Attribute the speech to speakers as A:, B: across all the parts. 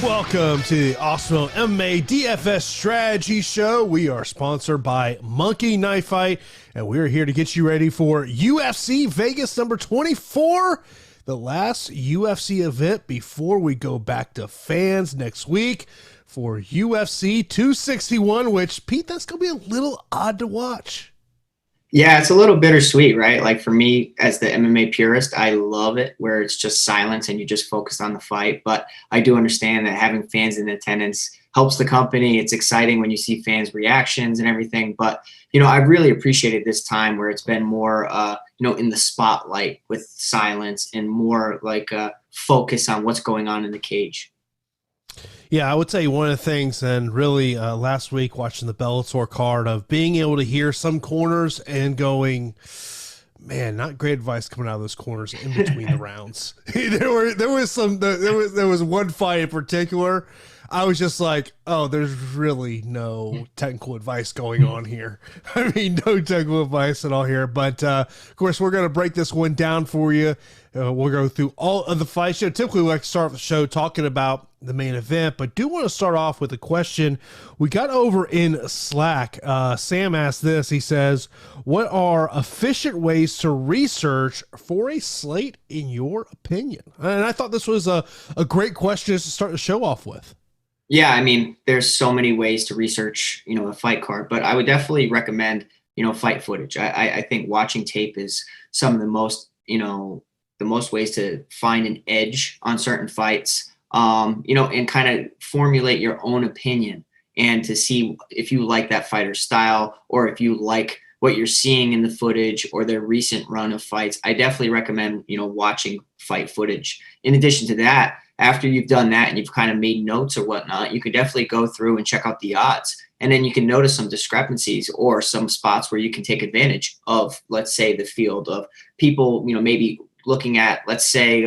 A: Welcome to the Awesemo Mma Dfs Strategy Show. We are sponsored by Monkey Knife Fight, and we're here to get you ready for UFC Vegas number 24, the last UFC event before we go back to fans next week for UFC 261, which, Pete, that's going to be a little odd to watch.
B: Yeah, it's a little bittersweet, right? Like for me, as the MMA purist, I love it where it's just silence and you just focus on the fight. But I do understand that having fans in attendance helps the company. It's exciting when you see fans' reactions and everything. But, you know, I really appreciated this time where it's been more, in the spotlight with silence and more like focus on what's going on in the cage.
A: Yeah, I would say one of the things, and really last week watching the Bellator card, of being able to hear some corners and going, man, not great advice coming out of those corners in between the rounds. There was one fight in particular. I was just like, oh, there's really no technical advice going on here. I mean, no technical advice at all here. But, of course, we're going to break this one down for you. We'll go through all of the fights. Typically, we like to start the show talking about the main event, but do want to start off with a question we got over in Slack. Sam asked this. He says, what are efficient ways to research for a slate in your opinion? And I thought this was a great question to start the show off with.
B: Yeah, I mean, there's so many ways to research, a fight card, but I would definitely recommend, fight footage. I think watching tape is some of the most, the most ways to find an edge on certain fights, and kind of formulate your own opinion and to see if you like that fighter's style or if you like what you're seeing in the footage or their recent run of fights. I definitely recommend, watching fight footage. In addition to that, after you've done that and you've kind of made notes or whatnot, you could definitely go through and check out the odds. And then you can notice some discrepancies or some spots where you can take advantage of, let's say, the field of people, maybe looking at, let's say,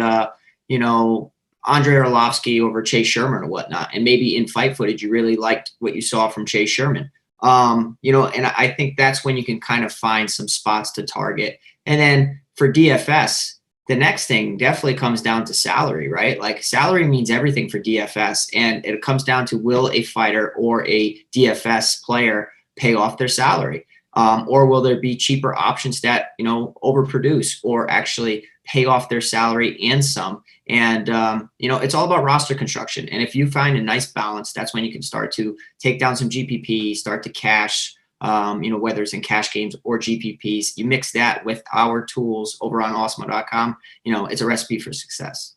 B: Andre Arlovsky over Chase Sherman or whatnot. And maybe in fight footage, you really liked what you saw from Chase Sherman. And I think that's when you can kind of find some spots to target. And then for DFS, the next thing definitely comes down to salary, right? Like salary means everything for DFS. And it comes down to, will a fighter or a DFS player pay off their salary? Or will there be cheaper options that, overproduce or actually pay off their salary and some? And, it's all about roster construction. And if you find a nice balance, that's when you can start to take down some GPP, start to cash, whether it's in cash games or GPPs. You mix that with our tools over on Awesemo.com, it's a recipe for success.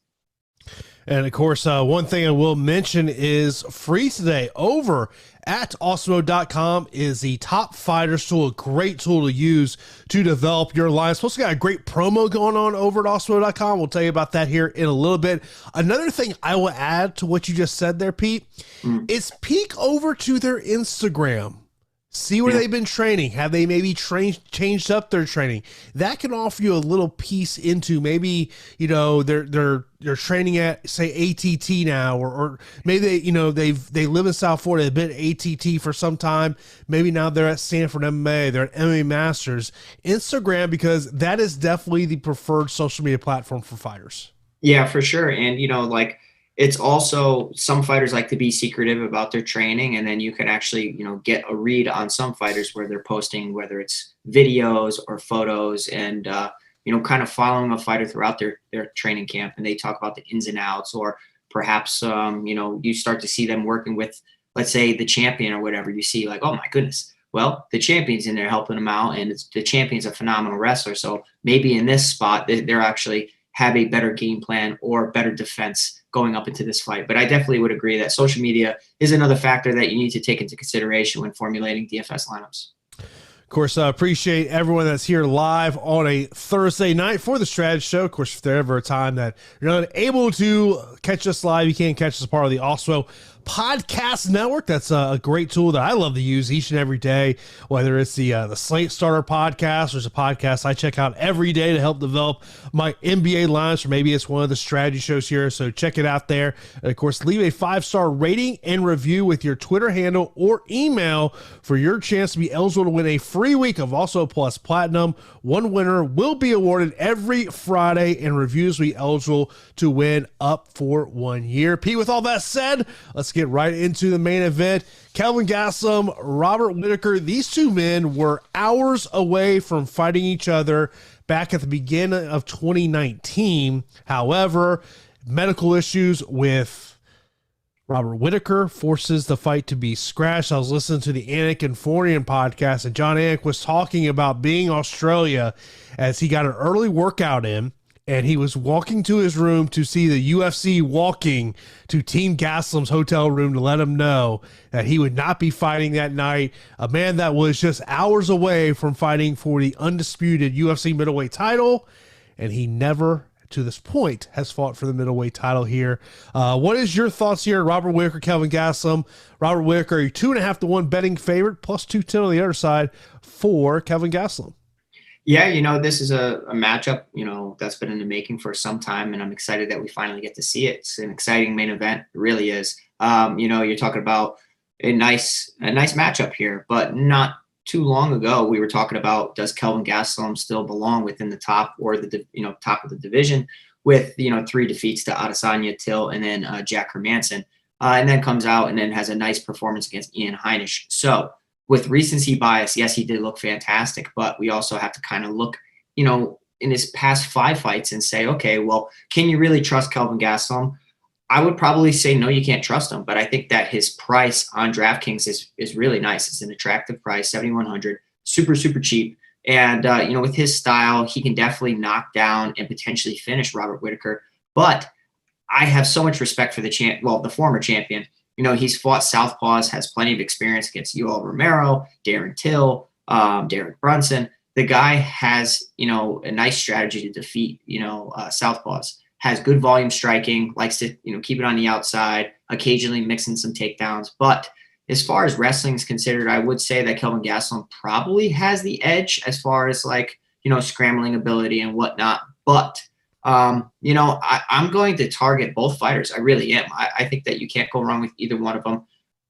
A: And of course, one thing I will mention is free today over at Awesemo.com is the Top Fighters tool, a great tool to use to develop your lines. Plus, we got a great promo going on over at Awesemo.com. We'll tell you about that here in a little bit. Another thing I will add to what you just said there, Pete, is peek over to their Instagram. See where they've been training. Have they maybe changed up their training? That can offer you a little piece into maybe, they're training at, say, ATT now, or maybe they live in South Florida. They've been at ATT for some time. Maybe now they're at Stanford MMA. They're at MMA Masters. Instagram, because that is definitely the preferred social media platform for fighters.
B: Yeah, for sure. And, it's also, some fighters like to be secretive about their training, and then you can actually, get a read on some fighters where they're posting, whether it's videos or photos, and, kind of following a fighter throughout their training camp, and they talk about the ins and outs, or perhaps, you start to see them working with, let's say, the champion or whatever. You see like, oh my goodness, well, the champion's in there helping them out, and the champion's a phenomenal wrestler. So maybe in this spot, they're actually have a better game plan or better defense going up into this fight. But I definitely would agree that social media is another factor that you need to take into consideration when formulating DFS lineups.
A: Of course, I appreciate everyone that's here live on a Thursday night for the Strategy Show. Of course, if there's ever a time that you're not able to catch us live, you can catch us as part of the Awesemo Podcast Network. That's a great tool that I love to use each and every day, whether it's the Slate Starter podcast, or it's a podcast I check out every day to help develop my NBA lines, or maybe it's one of the strategy shows here. So check it out there. And of course, leave a 5-star rating and review with your Twitter handle or email for your chance to be eligible to win a free week of Awesemo Plus Platinum. One winner will be awarded every Friday, and reviews will be eligible to win up for 1 year. Pete, with all that said, let's get right into the main event. Kevin Gastelum, Robert Whittaker. These two men were hours away from fighting each other back at the beginning of 2019. However, medical issues with Robert Whittaker forces the fight to be scratched. I was listening to the Anik and Forian podcast, and John Anik was talking about being in Australia as he got an early workout in, and he was walking to his room to see the UFC walking to Team Gastelum's hotel room to let him know that he would not be fighting that night. A man that was just hours away from fighting for the undisputed UFC middleweight title, and he never, to this point, has fought for the middleweight title here. What is your thoughts here, Robert Whittaker, Kevin Gastelum? Robert Whittaker, a 2.5 to 1 betting favorite, plus 210 on the other side for Kevin Gastelum.
B: Yeah, this is a matchup, that's been in the making for some time, and I'm excited that we finally get to see it. It's an exciting main event. It really is. You're talking about a nice matchup here, but not too long ago, we were talking about, does Kelvin Gastelum still belong within the top or the top of the division with 3 defeats to Adesanya, Till, and then Jack Hermanson, and then comes out and then has a nice performance against Ian Heinisch. So with recency bias, yes, he did look fantastic, but we also have to kind of look, in his past 5 fights and say, okay, well, can you really trust Kelvin Gastelum? I would probably say no, you can't trust him, but I think that his price on DraftKings is really nice. It's an attractive price, $7,100, super, super cheap. And, with his style, he can definitely knock down and potentially finish Robert Whittaker. But I have so much respect for the former champion. He's fought southpaws, has plenty of experience against Yoel Romero, Darren Till, Derek Brunson. The guy has, a nice strategy to defeat, southpaws. Has good volume striking, likes to, keep it on the outside, occasionally mixing some takedowns. But as far as wrestling is considered, I would say that Kelvin Gastelum probably has the edge as far as scrambling ability and whatnot. But I'm going to target both fighters. I really am. I think that you can't go wrong with either one of them.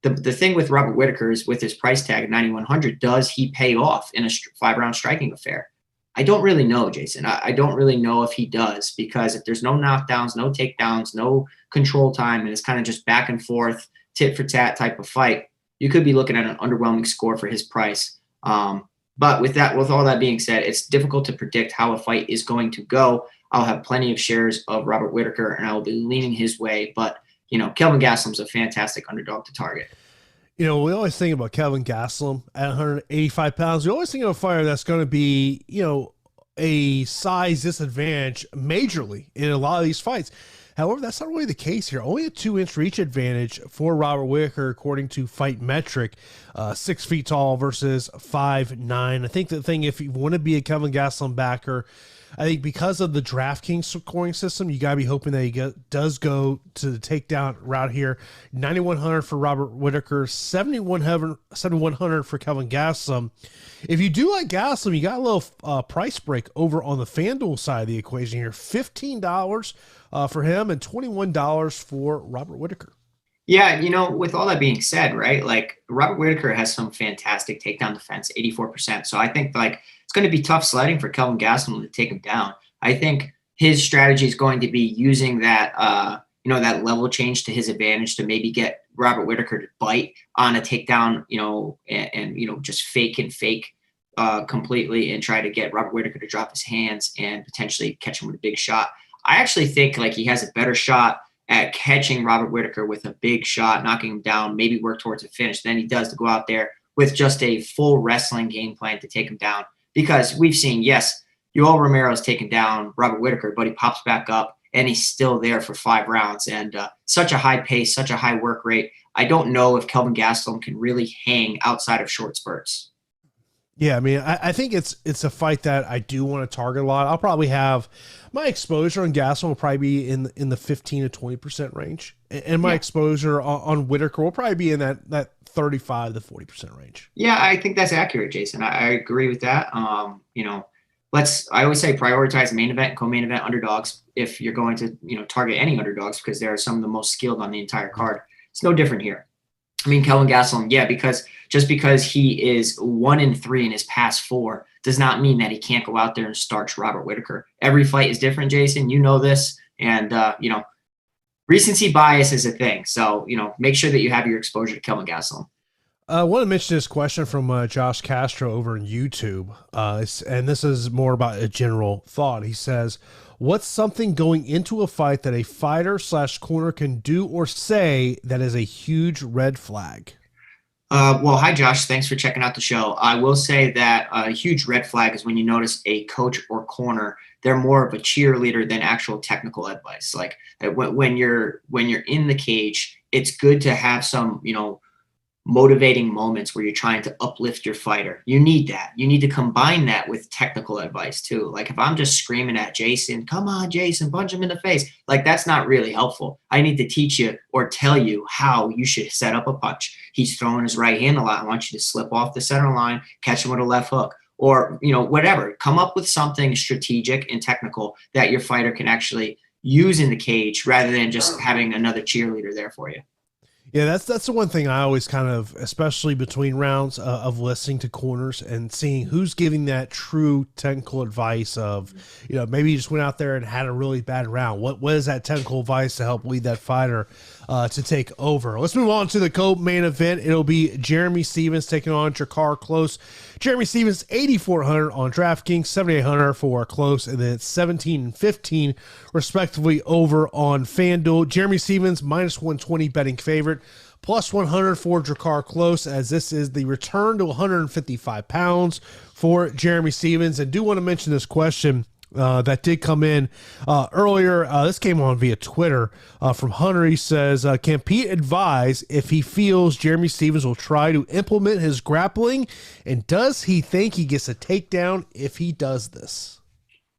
B: The thing with Robert Whittaker is, with his price tag at $9,100, does he pay off in a 5-round striking affair? I don't really know, Jason. I don't really know if he does, because if there's no knockdowns, no takedowns, no control time, and it's kind of just back and forth, tit for tat type of fight, you could be looking at an underwhelming score for his price. But with all that being said, it's difficult to predict how a fight is going to go. I'll have plenty of shares of Robert Whittaker, and I will be leaning his way. But, Kelvin Gastelum's a fantastic underdog to target.
A: We always think about Kevin Gastelum at 185 pounds. We always think of a fighter that's going to be, a size disadvantage majorly in a lot of these fights. However, that's not really the case here. Only a 2-inch reach advantage for Robert Whittaker, according to Fight Metric. 6 feet tall versus 5'9". I think the thing, if you want to be a Kevin Gastelum backer, I think because of the DraftKings scoring system, you got to be hoping that he does go to the takedown route here. 9,100 for Robert Whittaker, 7,100 for Kevin Gastelum. If you do like Gastelum, you got a little price break over on the Fanduel side of the equation here. $15 for him and $21 for Robert Whittaker.
B: Yeah, with all that being said, right, Robert Whittaker has some fantastic takedown defense, 84%. So I think it's going to be tough sledding for Kelvin Gastelum to take him down. I think his strategy is going to be using that, that level change to his advantage to maybe get Robert Whittaker to bite on a takedown, and just fake completely and try to get Robert Whittaker to drop his hands and potentially catch him with a big shot. I actually think he has a better shot at catching Robert Whittaker with a big shot, knocking him down, maybe work towards a finish than he does to go out there with just a full wrestling game plan to take him down. Because we've seen, yes, Yoel Romero's taken down Robert Whittaker, but he pops back up and he's still there for 5 rounds. And such a high pace, such a high work rate. I don't know if Kelvin Gastelum can really hang outside of short spurts.
A: Yeah, I mean, I think it's a fight that I do want to target a lot. I'll probably have my exposure on Gastelum will probably be in the 15 to 20% range, and my exposure on Whittaker will probably be in that 35 to 40% range.
B: Yeah, I think that's accurate, Jason. I agree with that. I always say prioritize main event and co-main event underdogs if you're going to, target any underdogs, because they are some of the most skilled on the entire card. It's no different here. I mean, Kevin Gastelum, because he is 1-3 in his past 4 does not mean that he can't go out there and starch Robert Whittaker. Every fight is different, Jason. You know this. And, recency bias is a thing. So, make sure that you have your exposure to Kevin Gastelum.
A: I want to mention this question from Josh Castro over on YouTube. And this is more about a general thought. He says, what's something going into a fight that a fighter/corner can do or say that is a huge red flag?
B: Well, hi, Josh. Thanks for checking out the show. I will say that a huge red flag is when you notice a coach or corner, they're more of a cheerleader than actual technical advice. Like when you're in the cage, it's good to have some, motivating moments where you're trying to uplift your fighter. You need that. You need to combine that with technical advice too. Like if I'm just screaming at Jason, come on, Jason, punch him in the face. Like that's not really helpful. I need to teach you or tell you how you should set up a punch. He's throwing his right hand a lot. I want you to slip off the center line, catch him with a left hook, or, whatever. Come up with something strategic and technical that your fighter can actually use in the cage rather than just having another cheerleader there for you.
A: Yeah, that's the one thing I always kind of, especially between rounds of listening to corners and seeing who's giving that true technical advice of, maybe you just went out there and had a really bad round. What is that technical advice to help lead that fighter to take over? Let's move on to the co-main event. It'll be Jeremy Stephens taking on Drakkar Klose. Jeremy Stephens, 8,400 on DraftKings, 7,800 for Klose, and then 17 and 15 respectively over on Fanduel. Jeremy Stephens, minus 120 betting favorite, plus 100 for Drakkar Klose, as this is the return to 155 pounds for Jeremy Stephens. And do want to mention this question that did come in earlier. This came on via Twitter from Hunter. He says, can Pete advise if he feels Jeremy Stephens will try to implement his grappling? And does he think he gets a takedown if he does this?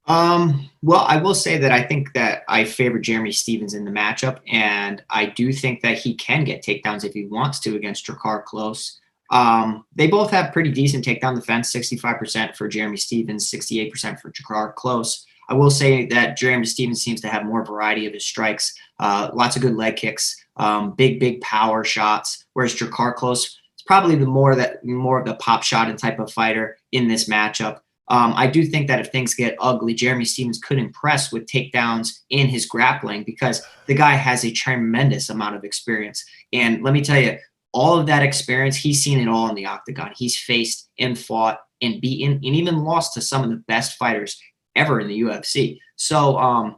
B: Well, I will say that I think that I favor Jeremy Stephens in the matchup, and I do think that he can get takedowns if he wants to against Drakkar Klose. They both have pretty decent takedown defense, 65% for Jeremy Stephens, 68% for Drakkar Klose. I will say that Jeremy Stephens seems to have more variety of his strikes, lots of good leg kicks, big power shots, whereas Drakkar Klose is probably more of the pop shot and type of fighter in this matchup. I do think that if things get ugly, Jeremy Stephens could impress with takedowns in his grappling because the guy has a tremendous amount of experience. And let me tell you, all of that experience, he's seen it all in the octagon. He's faced and fought and beaten and even lost to some of the best fighters ever in the UFC. So,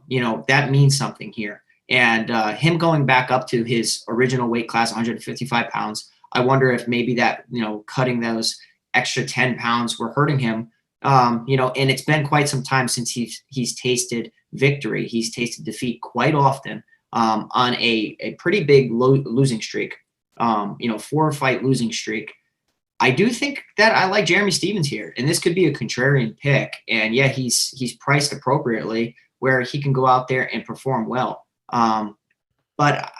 B: that means something here. And him going back up to his original weight class, 155 pounds, I wonder if maybe that, cutting those extra 10 pounds were hurting him. And it's been quite some time since he's tasted victory. He's tasted defeat quite often on a pretty big losing streak. 4-fight losing streak. I do think that I like Jeremy Stephens here, and this could be a contrarian pick. And yeah, he's priced appropriately where he can go out there and perform well. But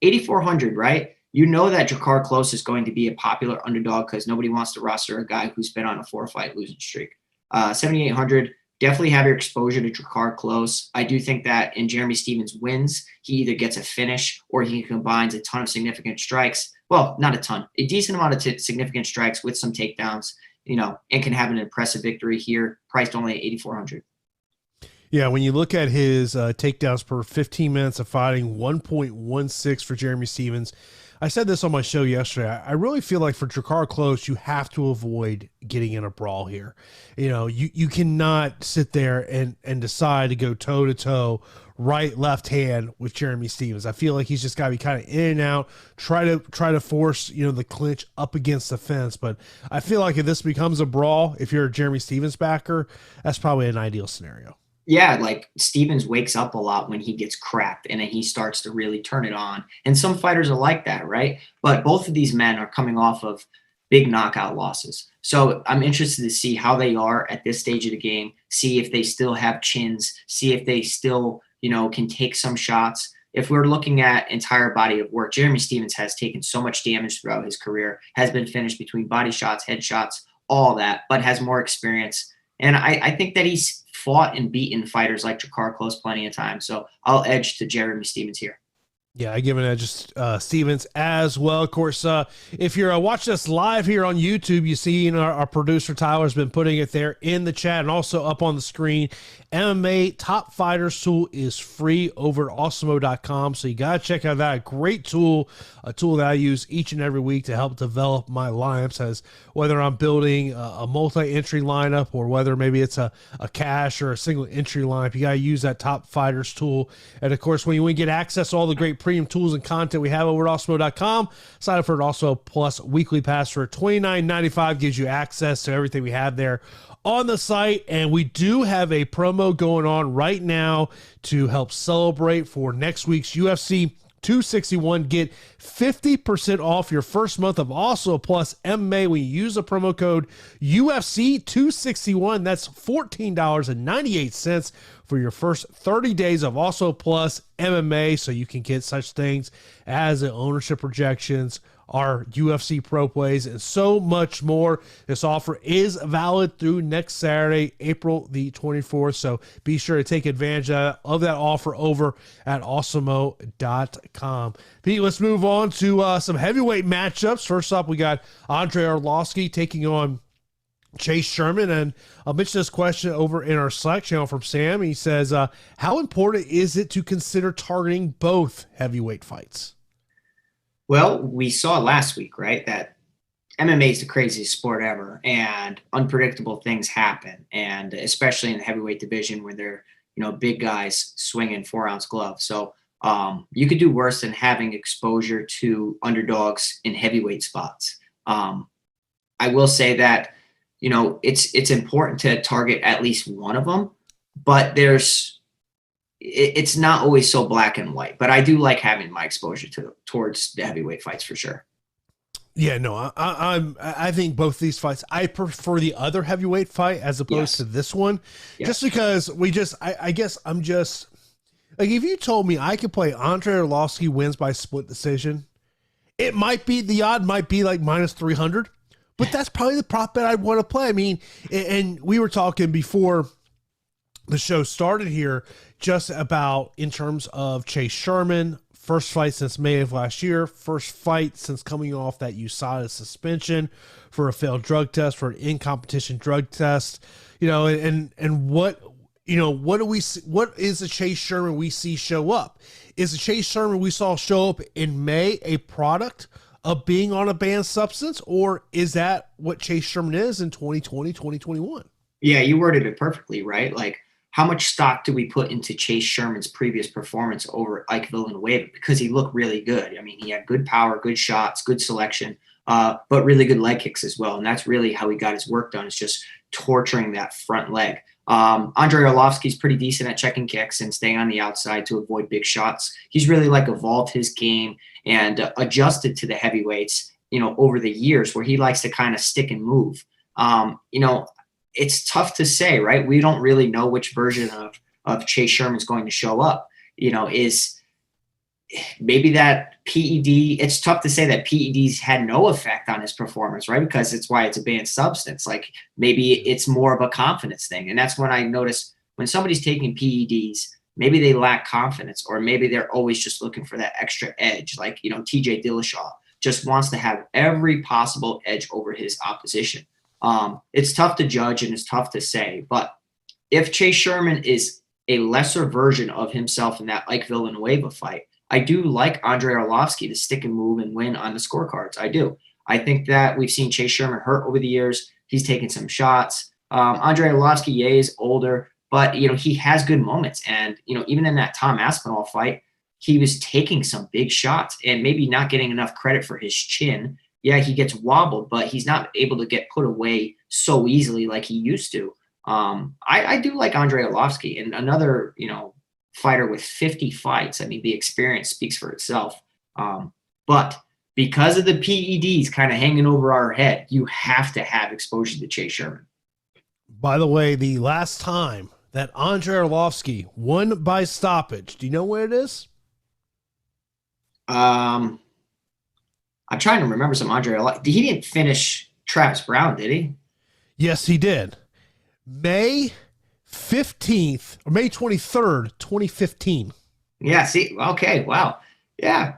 B: 8,400, right? You know that Drakkar Klose is going to be a popular underdog because nobody wants to roster a guy who's been on a 4-fight losing streak. 7,800. Definitely have your exposure to Drakkar Klose. I do think that in Jeremy Stephens wins, he either gets a finish or he combines a ton of significant strikes. Well, not a ton, a decent amount of significant strikes with some takedowns, and can have an impressive victory here, priced only at 8,400.
A: Yeah, when you look at his takedowns per 15 minutes of fighting, 1.16 for Jeremy Stephens. I said this on my show yesterday. I really feel like for Drakkar Klose, you have to avoid getting in a brawl here. You cannot sit there and decide to go toe-to-toe, right, left hand with Jeremy Stephens. I feel like he's just got to be kind of in and out, try to force, the clinch up against the fence. But I feel like if this becomes a brawl, if you're a Jeremy Stephens backer, that's probably an ideal scenario.
B: Yeah, like Stephens wakes up a lot when he gets cracked and then he starts to really turn it on. And some fighters are like that, right? But both of these men are coming off of big knockout losses. So I'm interested to see how they are at this stage of the game, see if they still have chins, see if they still, can take some shots. If we're looking at entire body of work, Jeremy Stephens has taken so much damage throughout his career, has been finished between body shots, head shots, all that, but has more experience. And I think that he's fought and beaten fighters like Jakar Close plenty of times. So I'll edge to Jeremy Stephens here.
A: Yeah, I give an edge to Stephens as well. Of course, if you're watching us live here on YouTube, you see our producer Tyler's been putting it there in the chat and also up on the screen. MMA Top Fighters tool is free over at Awesemo.com, so you got to check out that great tool, a tool that I use each and every week to help develop my lineups, as whether I'm building a multi-entry lineup or whether maybe it's a cash or a single entry lineup. You got to use that Top Fighters tool. And of course, when you want to get access to all the great premium tools and content we have over at Awesemo.com, sign up for an Awesemo Plus weekly pass for $29.95, gives you access to everything we have there on the site. And we do have a promo going on right now to help celebrate for next week's UFC 261. Get 50% off your first month of Awesemo Plus MMA when you use the promo code UFC 261. That's $14.98 for your first 30 days of Awesemo Plus MMA, so you can get such things as the ownership projections, our UFC pro plays, and so much more. This offer is valid through next Saturday, April the 24th. So be sure to take advantage of that offer over at Awesemo.com. Pete, let's move on to some heavyweight matchups. First up, we got Andrei Arlovski taking on Chase Sherman. And I'll mention this question over in our Slack channel from Sam. He says, how important is it to consider targeting both heavyweight fights?
B: Well, we saw last week, right, that MMA is the craziest sport ever, and unpredictable things happen, and especially in the heavyweight division where they're, big guys swinging 4-ounce gloves. So you could do worse than having exposure to underdogs in heavyweight spots. I will say that, it's important to target at least one of them, but it's not always so black and white, but I do like having my exposure towards the heavyweight fights for sure.
A: Yeah, no, I think both these fights, I prefer the other heavyweight fight as opposed to this one, just because I guess I'm just like, if you told me I could play Andrei Arlovski wins by split decision, the odd might be like minus 300, but that's probably the prop bet I'd want to play. I mean, and we were talking before the show started here just about in terms of Chase Sherman, first fight since May of last year, first fight since coming off that USADA suspension for a failed drug test, for an in-competition drug test, and what is the Chase Sherman we see show up? Is the Chase Sherman we saw show up in May a product of being on a banned substance, or is that what Chase Sherman is in 2020, 2021?
B: Yeah, you worded it perfectly, right? Like, how much stock do we put into Chase Sherman's previous performance over Ike Villanueva? Because he looked really good. I mean, he had good power, good shots, good selection, but really good leg kicks as well. And that's really how he got his work done, is just torturing that front leg. Andrei Arlovski's pretty decent at checking kicks and staying on the outside to avoid big shots. He's really evolved his game and adjusted to the heavyweights, over the years, where he likes to kind of stick and move. It's tough to say, right? We don't really know which version of Chase Sherman's going to show up. Is maybe that PED, it's tough to say that PEDs had no effect on his performance, right? Because it's why it's a banned substance. Like, maybe it's more of a confidence thing. And that's when I notice when somebody's taking PEDs, maybe they lack confidence, or maybe they're always just looking for that extra edge. Like, TJ Dillashaw just wants to have every possible edge over his opposition. It's tough to judge and it's tough to say, but if Chase Sherman is a lesser version of himself in that Ike Villanueva fight, I do like Andrei Arlovski to stick and move and win on the scorecards. I do. I think that we've seen Chase Sherman hurt over the years. He's taken some shots. Andrei Arlovski, is older, but he has good moments. And even in that Tom Aspinall fight, he was taking some big shots and maybe not getting enough credit for his chin. Yeah, he gets wobbled, but he's not able to get put away so easily like he used to. I do like Andrei Arlovski, and another, fighter with 50 fights. I mean, the experience speaks for itself. But because of the PEDs kind of hanging over our head, you have to have exposure to Chase Sherman.
A: By the way, the last time that Andrei Arlovsky won by stoppage, do you know what it is?
B: I'm trying to remember some Andrei Arlovsky. He didn't finish Travis Brown, did he?
A: Yes, he did. May 15th or May 23rd, 2015.
B: Yeah, see, okay, wow. Yeah.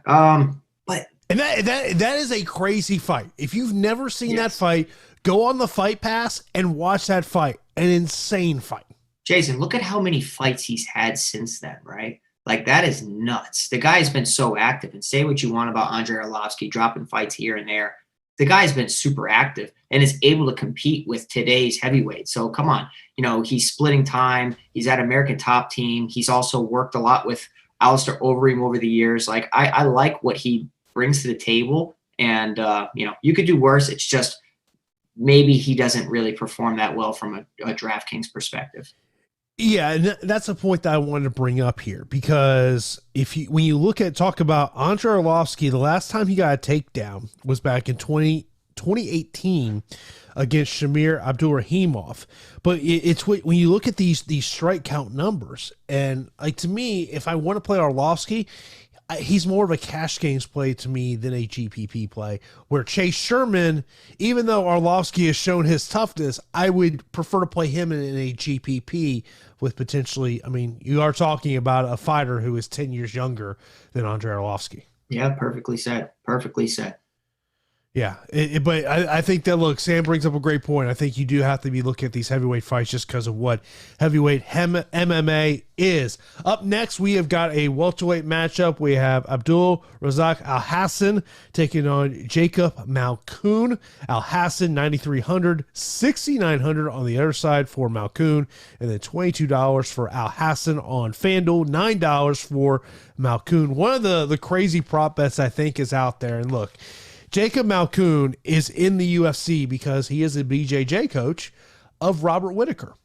A: And that is a crazy fight. If you've never seen that
B: Yes.
A: fight, go on the Fight Pass and watch that fight. An insane fight.
B: Jason, look at how many fights he's had since then, right? Like, that is nuts. The guy's been so active, and say what you want about Andrei Arlovsky dropping fights here and there. The guy's been super active and is able to compete with today's heavyweight. So come on, he's splitting time. He's at American Top Team. He's also worked a lot with Alistair Overeem over the years. Like, I like what he brings to the table, and you could do worse. It's just maybe he doesn't really perform that well from a DraftKings perspective.
A: Yeah, and that's a point that I wanted to bring up here, because when you talk about Andrei Arlovsky, the last time he got a takedown was back in 2018 against Shamir Abdurakhimov. But it's when you look at these strike count numbers, and like, to me, if I want to play Arlovsky, he's more of a cash games play to me than a GPP play, where Chase Sherman, even though Arlovsky has shown his toughness, I would prefer to play him in a GPP with potentially, I mean, you are talking about a fighter who is 10 years younger than Andrei Arlovsky.
B: Yeah, perfectly said. Perfectly said.
A: Yeah, but I think that, look, Sam brings up a great point. I think you do have to be looking at these heavyweight fights just because of what heavyweight MMA is. Up next, we have got a welterweight matchup. We have Abdul Razak Al-Hassan taking on Jacob Malkoun. Al-Hassan, 9,300, 6,900 on the other side for Malkoun, and then $22 for Al-Hassan on Fanduel, $9 for Malkoun. One of the crazy prop bets I think is out there, and look, Jacob Malkoun is in the UFC because he is a BJJ coach of Robert Whittaker.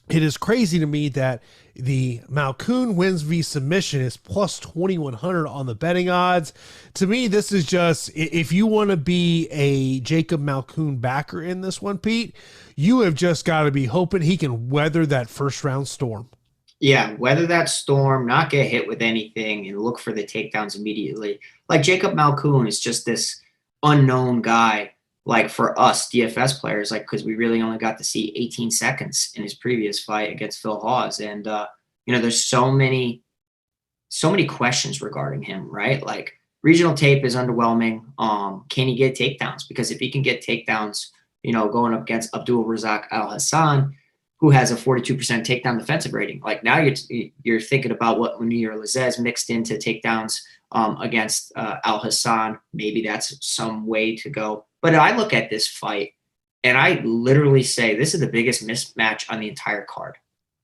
A: It is crazy to me that the Malkoun wins via submission is plus 2,100 on the betting odds. To me, this is just, if you want to be a Jacob Malkoun backer in this one, Pete, you have just got to be hoping he can weather that first round storm.
B: Yeah, weather that storm, not get hit with anything, and look for the takedowns immediately. Like, Jacob Malkoun is just this unknown guy, like, for us DFS players, like, because we really only got to see 18 seconds in his previous fight against Phil Hawes. And, there's so many questions regarding him, right? Like, regional tape is underwhelming. Can he get takedowns? Because if he can get takedowns, going up against Abdul Razak Al-Hassan, who has a 42% takedown defensive rating. Like, now you're thinking about what Munir Lazez mixed into takedowns against Al-Hassan. Maybe that's some way to go. But I look at this fight, and I literally say this is the biggest mismatch on the entire card.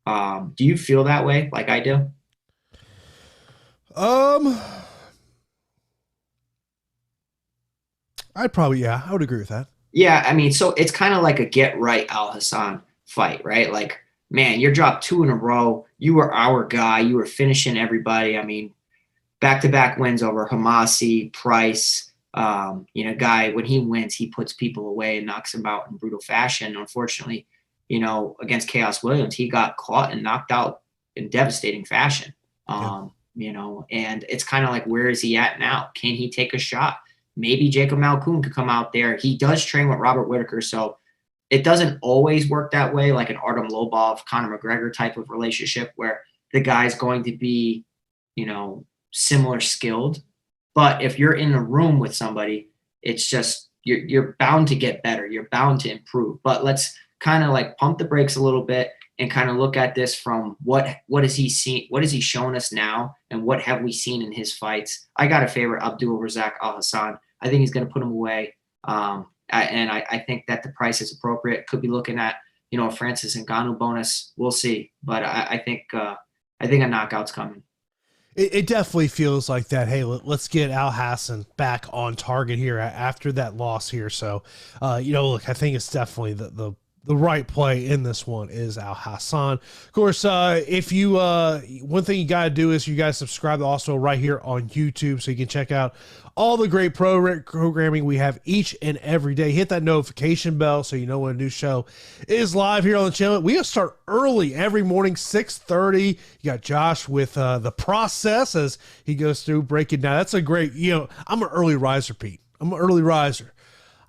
B: Do you feel that way like I do?
A: I would agree with that.
B: Yeah, I mean, so it's kind of like a get right Al-Hassan fight, right? Like, man, you're dropped 2 in a row. You were our guy. You were finishing everybody. I mean, back-to-back wins over Hamasi, Price. Guy, when he wins, he puts people away and knocks them out in brutal fashion. Unfortunately, against Chaos Williams, he got caught and knocked out in devastating fashion. And it's kind of like, where is he at now? Can he take a shot? Maybe Jacob Malkoun could come out there. He does train with Robert Whittaker, so it doesn't always work that way, like an Artem Lobov, Conor McGregor type of relationship where the guy's going to be, similar skilled. But if you're in the room with somebody, it's just you're bound to get better. You're bound to improve. But let's kind of like pump the brakes a little bit and kind of look at this from what has he seen, what has he shown us now, and what have we seen in his fights. I got to favor Abdul Razak Al-Hassan. I think he's going to put him away. I think that the price is appropriate. Could be looking at, a Francis Ngannou bonus. We'll see. But I think a knockout's coming.
A: It definitely feels like that. Hey, let's get Al-Hassan back on target here after that loss here. So, look, I think it's definitely the right play in this one is Al Hassan. Of course, if you one thing you got to do is you got to subscribe also right here on YouTube so you can check out all the great programming we have each and every day. Hit that notification bell so you know when a new show is live here on the channel. We start early every morning, 6:30. You got Josh with the process as he goes through breaking down. That's a great, I'm an early riser, Pete. I'm an early riser.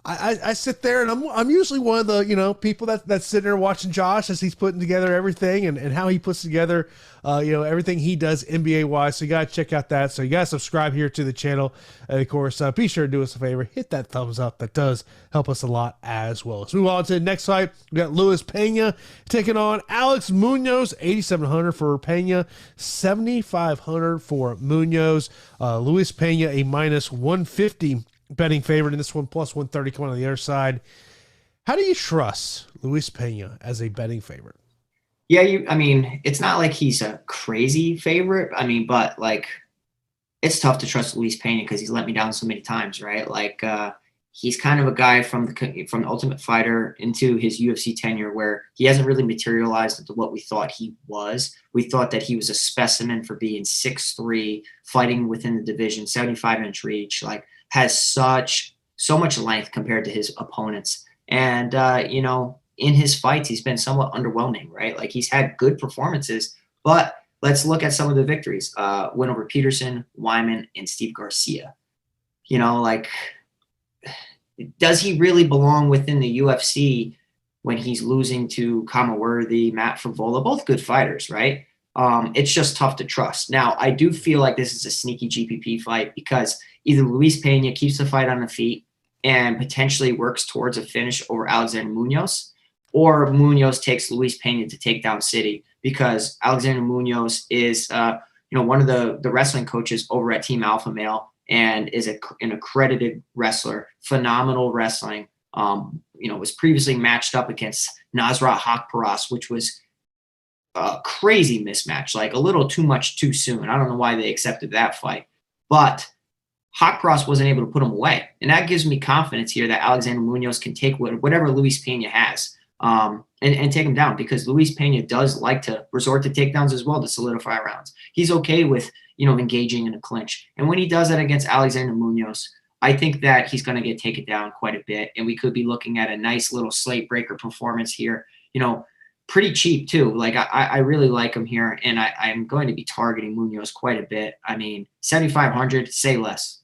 A: I sit there and I'm usually one of the people that's sitting there watching Josh as he's putting together everything and how he puts together everything he does NBA wise. So you gotta check out that. So you gotta subscribe here to the channel, and of course be sure to do us a favor, hit that thumbs up. That does help us a lot as well. Let's move on to the next fight. We got Luis Pena taking on Alex Munoz. 8,700 for Pena, 7,500 for Munoz. Luis Pena a -150 betting favorite in this one, plus 130 coming on the other side. How do you trust Luis Pena as a betting favorite?
B: Yeah, it's not like he's a crazy favorite. But like, it's tough to trust Luis Pena because he's let me down so many times, right? Like, he's kind of a guy from the Ultimate Fighter into his UFC tenure where he hasn't really materialized into what we thought he was. We thought that he was a specimen for being 6'3", fighting within the division, 75-inch reach, like has so much length compared to his opponents. And, in his fights, he's been somewhat underwhelming, right? Like he's had good performances, but let's look at some of the victories. Win over Peterson, Wyman, and Steve Garcia. Does he really belong within the UFC when he's losing to Kama Worthy, Matt Favola, both good fighters, right? It's just tough to trust. Now, I do feel like this is a sneaky GPP fight because either Luis Pena keeps the fight on the feet and potentially works towards a finish over Alexander Munoz, or Munoz takes Luis Pena to Takedown City because Alexander Munoz is, one of the wrestling coaches over at Team Alpha Male and is an accredited wrestler, phenomenal wrestling. Was previously matched up against Nasrat Haqparast, which was a crazy mismatch, like a little too much too soon. I don't know why they accepted that fight, but Haqparast wasn't able to put him away. And that gives me confidence here that Alexander Munoz can take whatever Luis Pena has and take him down, because Luis Pena does like to resort to takedowns as well to solidify rounds. He's okay with, engaging in a clinch. And when he does that against Alexander Munoz, I think that he's going to get taken down quite a bit. And we could be looking at a nice little slate breaker performance here, pretty cheap too. Like I really like him here, and I'm going to be targeting Munoz quite a bit. 7,500, say less.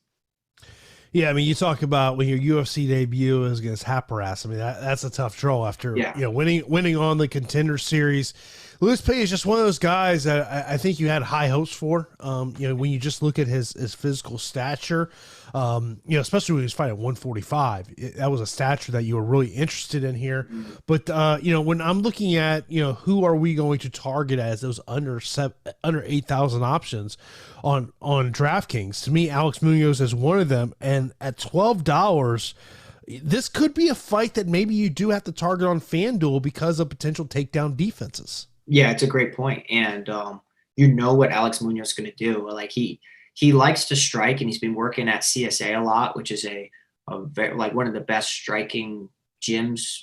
A: Yeah, you talk about when your UFC debut is against Haqparast. That's a tough draw after winning on the Contender Series. Luis Pena is just one of those guys that I think you had high hopes for. When you just look at his physical stature, especially when he was fighting at 145, that was a stature that you were really interested in here. But when I'm looking at who are we going to target as those under 8,000 options on DraftKings, to me Alex Munoz is one of them, and at $12. This could be a fight that maybe you do have to target on Fanduel because of potential takedown defenses.
B: Yeah, it's a great point. And what Alex Munoz is going to do. Like he likes to strike, and he's been working at CSA a lot, which is a very, like one of the best striking gyms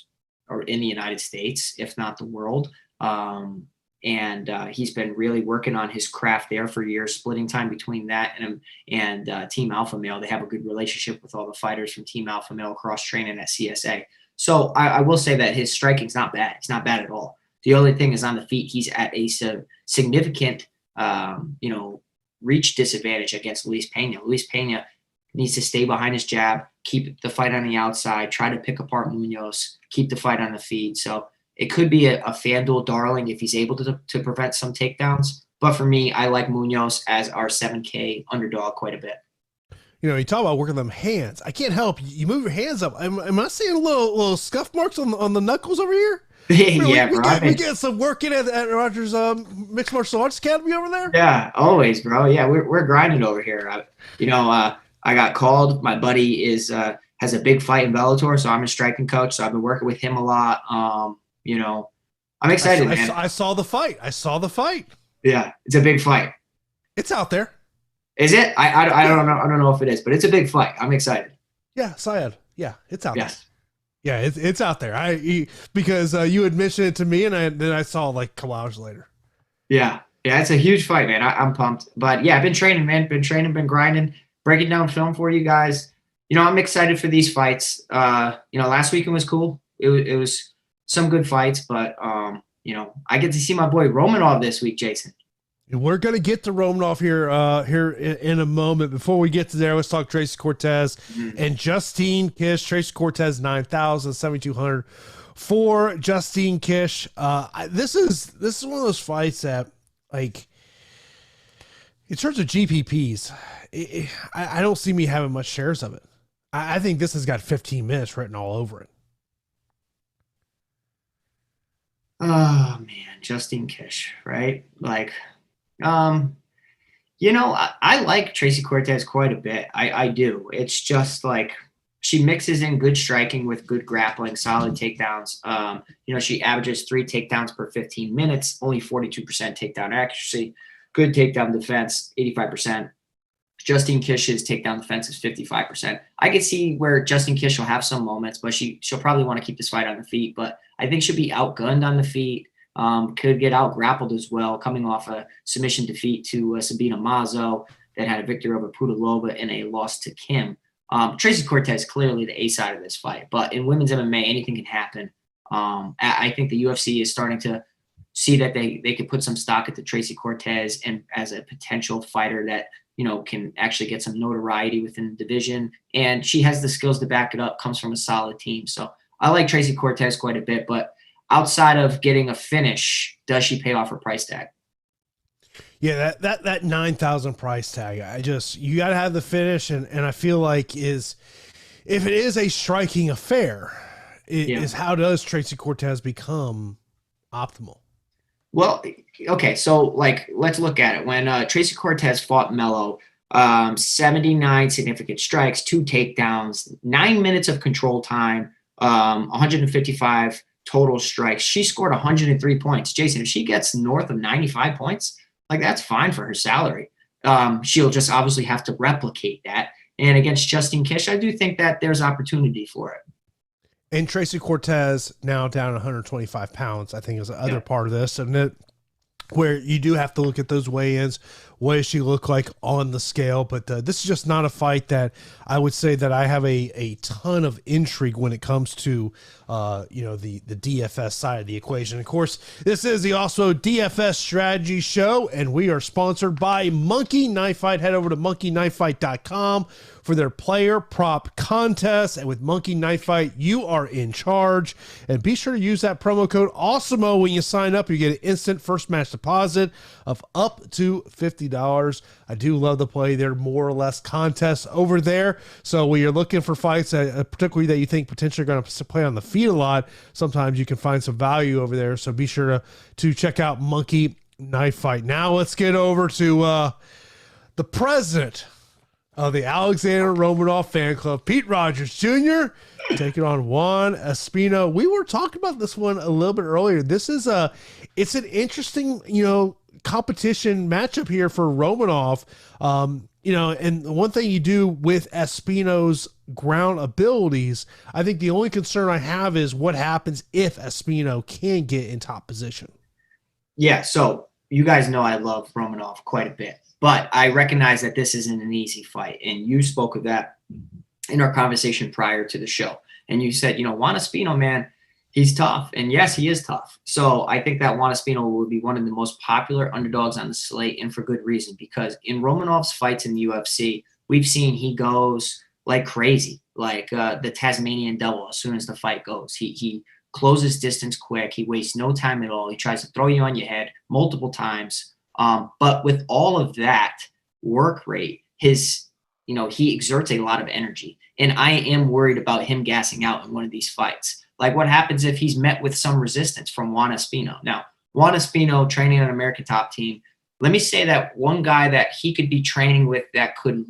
B: or in the United States, if not the world. And he's been really working on his craft there for years, splitting time between that and Team Alpha Male. They have a good relationship with all the fighters from Team Alpha Male cross training at CSA. So I will say that his striking's not bad. It's not bad at all. The only thing is on the feet, he's at a significant, reach disadvantage against Luis Pena. Luis Pena needs to stay behind his jab, keep the fight on the outside, try to pick apart Munoz, keep the fight on the feet. So it could be a Fanduel darling if he's able to prevent some takedowns. But for me, I like Munoz as our 7K underdog quite a bit.
A: You talk about working them hands. I can't help you. Move your hands up. Am I seeing little scuff marks on the knuckles over here?
B: Yeah,
A: we get some work in at Rodgers Mixed Martial Arts Academy over there.
B: Yeah, always, bro. Yeah, we're grinding over here. I got called. My buddy has a big fight in Bellator, so I'm a striking coach. So I've been working with him a lot. I'm excited, man.
A: I saw the fight.
B: Yeah, it's a big fight.
A: It's out there.
B: Is it? I don't know. I don't know if it is, but it's a big fight. I'm excited.
A: Yeah, Syed. Yeah, it's out there. Yeah, it's out there. Because you had mentioned it to me, and then I saw like a couple hours later.
B: Yeah. Yeah, it's a huge fight, man. I'm pumped. But yeah, I've been training, man. Been training, been grinding, breaking down film for you guys. I'm excited for these fights. Last weekend was cool. It was some good fights, but I get to see my boy Romanov this week, Jason.
A: We're going to get to Romanov here in a moment. Before we get to there, let's talk Tracy Cortez and Justine Kish. Tracy Cortez, 9,000, 7,200 for Justine Kish. This is one of those fights that, like, in terms of GPPs, I don't see me having much shares of it. I think this has got 15 minutes written all over it.
B: Oh man, Justine Kish, right? Like, I like Tracy Cortez quite a bit. I do. It's just like she mixes in good striking with good grappling, solid takedowns. She averages 3 takedowns per 15 minutes, only 42% takedown accuracy, good takedown defense, 85%. Justine Kish's takedown defense is 55%. I could see where Justine Kish will have some moments, but she'll probably want to keep this fight on the feet. But I think she'll be outgunned on the feet. Could get out grappled as well, coming off a submission defeat to Sabina Mazo that had a victory over Pudilova and a loss to Kim. Tracy Cortez clearly the A side of this fight, but in women's MMA, anything can happen. I think the UFC is starting to see that they could put some stock into Tracy Cortez and as a potential fighter that can actually get some notoriety within the division. And she has the skills to back it up, comes from a solid team. So I like Tracy Cortez quite a bit, but outside of getting a finish, does she pay off her price tag?
A: Yeah, that 9,000 price tag. You got to have the finish. And I feel like if it is a striking affair, is how does Tracy Cortez become optimal?
B: Well, okay, so let's look at it. When Tracy Cortez fought Mello, 79 significant strikes, 2 takedowns, 9 minutes of control time, 155 total strikes. She scored 103 points. Jason, if she gets north of 95 points, that's fine for her salary. She'll just obviously have to replicate that. And against Justine Kish, I do think that there's opportunity for it.
A: And Tracy Cortez now down 125 pounds, I think is the other part of this. And where you do have to look at those weigh-ins. What does she look like on the scale? But this is just not a fight that I would say that I have a ton of intrigue when it comes to, the DFS side of the equation. Of course, this is the Awesemo DFS strategy show, and we are sponsored by Monkey Knife Fight. Head over to monkeyknifefight.com for their player prop contest. And with Monkey Knife Fight, you are in charge. And be sure to use that promo code Awesemo when you sign up. You get an instant first match deposit of up to $50. I do love to play their more or less contests over there. So when you're looking for fights, particularly that you think potentially are going to play on the feet a lot, sometimes you can find some value over there. So be sure to check out Monkey Knife Fight. Now let's get over to the president of the Alexander Romanov fan club, Pete Rodgers Jr., taking on Juan Espino. We were talking about this one a little bit earlier. This is it's an interesting, competition matchup here for Romanov. And one thing you do with Espino's ground abilities, I think the only concern I have is what happens if Espino can get in top position.
B: Yeah, so you guys know I love Romanov quite a bit, but I recognize that this isn't an easy fight. And you spoke of that in our conversation prior to the show. And you said, Juan Espino, man, he's tough. And yes, he is tough. So I think that Juan Espino will be one of the most popular underdogs on the slate, and for good reason, because in Romanov's fights in the UFC, we've seen he goes like crazy, like the Tasmanian devil as soon as the fight goes. He closes distance quick. He wastes no time at all. He tries to throw you on your head multiple times. But with all of that work rate, he exerts a lot of energy. And I am worried about him gassing out in one of these fights. Like, what happens if he's met with some resistance from Juan Espino? Now, Juan Espino training on an American top team. Let me say that one guy that he could be training with that could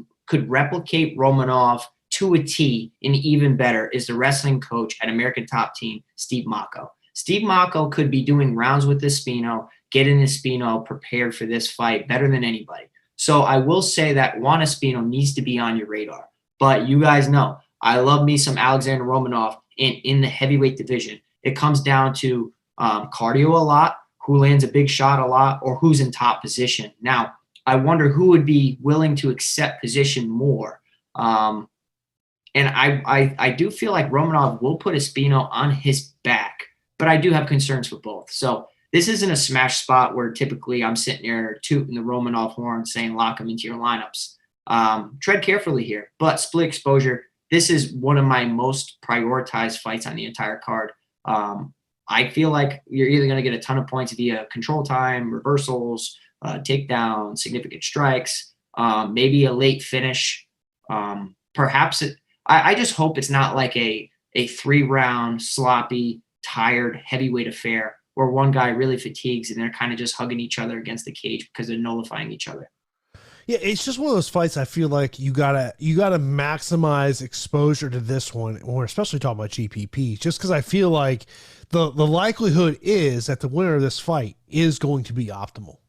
B: replicate Romanov to a T and even better is the wrestling coach at American Top Team, Steve Mocco. Steve Mocco could be doing rounds with Espino, getting Espino prepared for this fight better than anybody. So I will say that Juan Espino needs to be on your radar. But you guys know, I love me some Alexander Romanov, in the heavyweight division. It comes down to cardio a lot, who lands a big shot a lot, or who's in top position. Now, I wonder who would be willing to accept position more. And I do feel like Romanov will put Espino on his back, but I do have concerns for both. So this isn't a smash spot where typically I'm sitting there tooting the Romanov horn saying lock him into your lineups. Tread carefully here, but split exposure. This is one of my most prioritized fights on the entire card. I feel like you're either going to get a ton of points via control time, reversals, takedown, significant strikes, maybe a late finish. Perhaps I just hope it's not like a 3-round sloppy, tired heavyweight affair where one guy really fatigues and they're kind of just hugging each other against the cage because they're nullifying each other.
A: Yeah, it's just one of those fights I feel like you gotta maximize exposure to this one, or especially talking about GPP, just because I feel like the likelihood is that the winner of this fight is going to be optimal.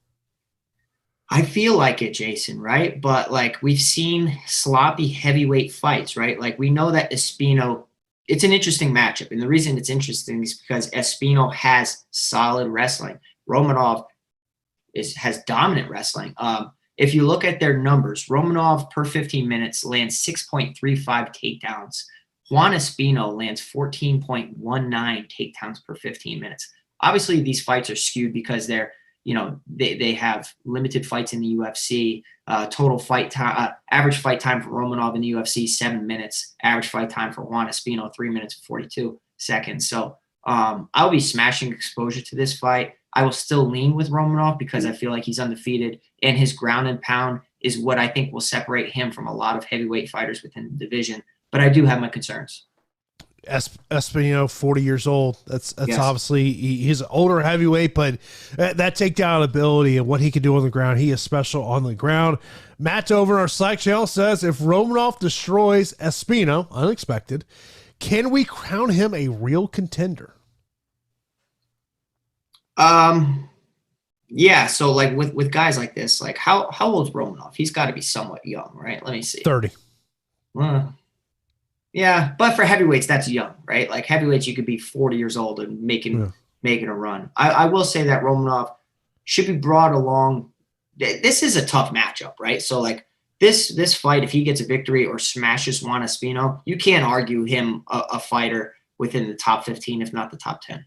B: I feel like it, Jason, right? But like we've seen sloppy heavyweight fights, right? Like we know that Espino, it's an interesting matchup. And the reason it's interesting is because Espino has solid wrestling. Romanov has dominant wrestling. If you look at their numbers, Romanov per 15 minutes lands 6.35 takedowns. Juan Espino lands 14.19 takedowns per 15 minutes. Obviously, these fights are skewed because they're, they have limited fights in the UFC. Total fight time, average fight time for Romanov in the UFC, 7 minutes. Average fight time for Juan Espino, 3 minutes and 42 seconds. So I'll be smashing exposure to this fight. I will still lean with Romanov because I feel like he's undefeated, and his ground and pound is what I think will separate him from a lot of heavyweight fighters within the division. But I do have my concerns.
A: Espino, 40 years old. That's
B: Yes.
A: Obviously he's an older heavyweight, but that takedown ability and what he can do on the ground, he is special on the ground. Matt over our Slack channel says, if Romanov destroys Espino, unexpected, can we crown him a real contender?
B: Yeah. So like with guys like this, like how old is Romanov? He's got to be somewhat young, right? Let me see.
A: 30.
B: Yeah, but for heavyweights, that's young, right? Like heavyweights, you could be 40 years old and making a run. I will say that Romanov should be brought along. This is a tough matchup, right? So like this fight, if he gets a victory or smashes Juan Espino, you can't argue him a fighter within the top 15, if not the top 10.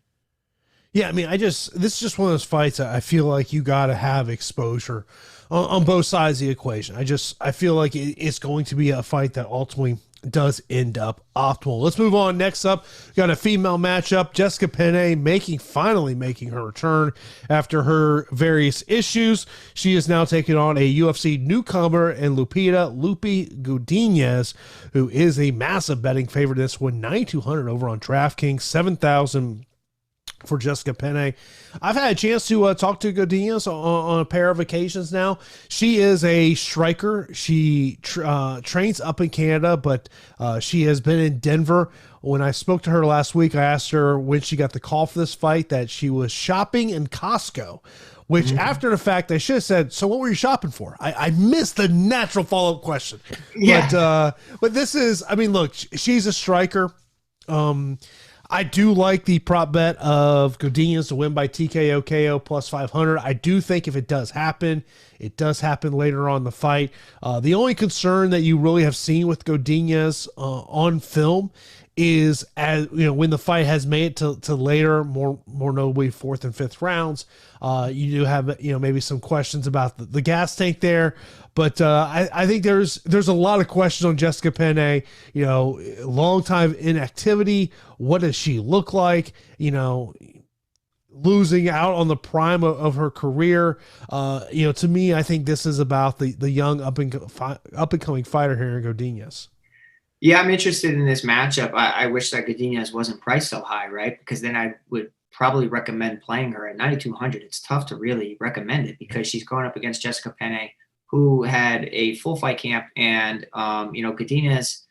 A: Yeah, I mean, this is just one of those fights that I feel like you got to have exposure on both sides of the equation. I feel like it's going to be a fight that ultimately does end up optimal. Let's move on. Next up, we got a female matchup. Jessica Penney finally making her return after her various issues. She is now taking on a UFC newcomer in Lupi Godinez, who is a massive betting favorite. This one, 9,200 over on DraftKings, 7,000 for Jessica Penney. I've had a chance to talk to Godinez on a pair of occasions now. She is a striker. She trains up in Canada, but she has been in Denver. When I spoke to her last week, I asked her when she got the call for this fight that she was shopping in Costco, which after the fact, I should have said, so what were you shopping for? I missed the natural follow-up question. Yeah. But this is, I mean, look, she's a striker. I do like the prop bet of Godinez to win by TKO KO plus 500. I do think if it does happen later on in the fight. The only concern that you really have seen with Godinez on film is, as you know, when the fight has made it to later, more notably 4th and 5th rounds, you do have maybe some questions about the gas tank there. But I think there's a lot of questions on Jessica Penney. Long time inactivity. What does she look like? Losing out on the prime of her career. To me, I think this is about the young up and coming fighter here in Godinez.
B: Yeah, I'm interested in this matchup. I wish that Godinez wasn't priced so high, right? Because then I would probably recommend playing her at 9,200. It's tough to really recommend it because she's going up against Jessica Penney, who had a full fight camp. And, Godinez,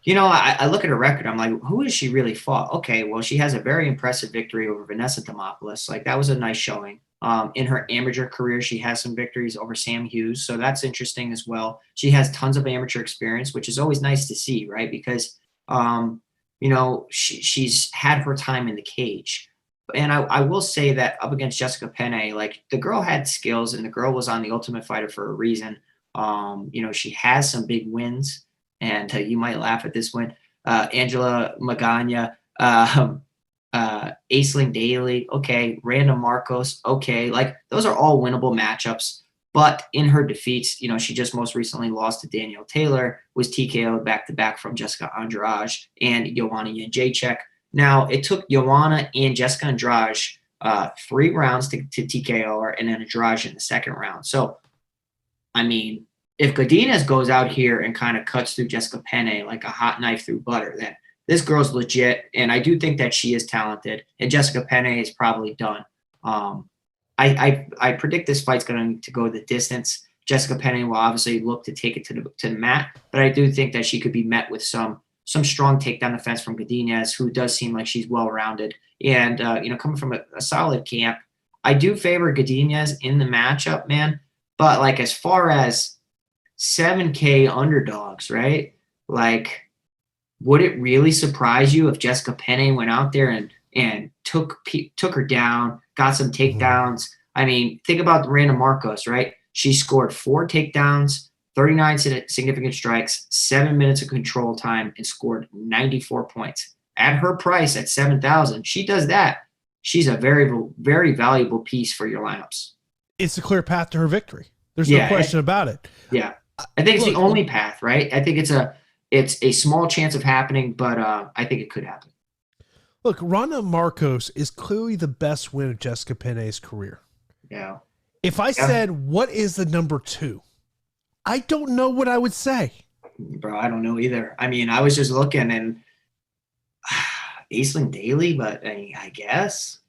B: I look at her record. I'm like, who has she really fought? Okay, well, she has a very impressive victory over Vanessa Demopoulos. Like, that was a nice showing. In her amateur career, she has some victories over Sam Hughes. So that's interesting as well. She has tons of amateur experience, which is always nice to see, right? Because she's had her time in the cage. And I will say that up against Jessica Penney, like the girl had skills and the girl was on the Ultimate Fighter for a reason. She has some big wins, and you might laugh at this one. Angela Magana, Aisling Daly, okay. Randa Marcos, okay. Like those are all winnable matchups. But in her defeats, she just most recently lost to Danielle Taylor, was TKO'd back-to-back from Jessica Andrade and Joanna Jędrzejczyk. Now, it took Joanna and Jessica Andrade 3 rounds to TKO her, and then Andrade in the second round. So, I mean, if Godinez goes out here and kind of cuts through Jessica Penney like a hot knife through butter, then this girl's legit, and I do think that she is talented, and Jessica Penney is probably done. I predict this fight's going to go the distance. Jessica Penney will obviously look to take it to the mat, but I do think that she could be met with some strong takedown defense from Godinez, who does seem like she's well-rounded. And, coming from a solid camp, I do favor Godinez in the matchup, man. But, like, as far as 7K underdogs, right? Like, would it really surprise you if Jessica Penney went out there and took her down, got some takedowns? I mean, think about Randa Marcos, right? She scored 4 takedowns, 39 significant strikes, 7 minutes of control time, and scored 94 points. At her price at $7,000, she does that. She's a very, very valuable piece for your lineups.
A: It's a clear path to her victory. There's no question about it.
B: Yeah. I think it's the only path, right? I think it's a small chance of happening, but I think it could happen.
A: Look, Randa Marcos is clearly the best win of Jessica Penney's career.
B: Yeah.
A: If I said, what is the number 2? I don't know what I would say.
B: Bro, I don't know either. I mean, I was just looking and Aisling Daly, but I guess.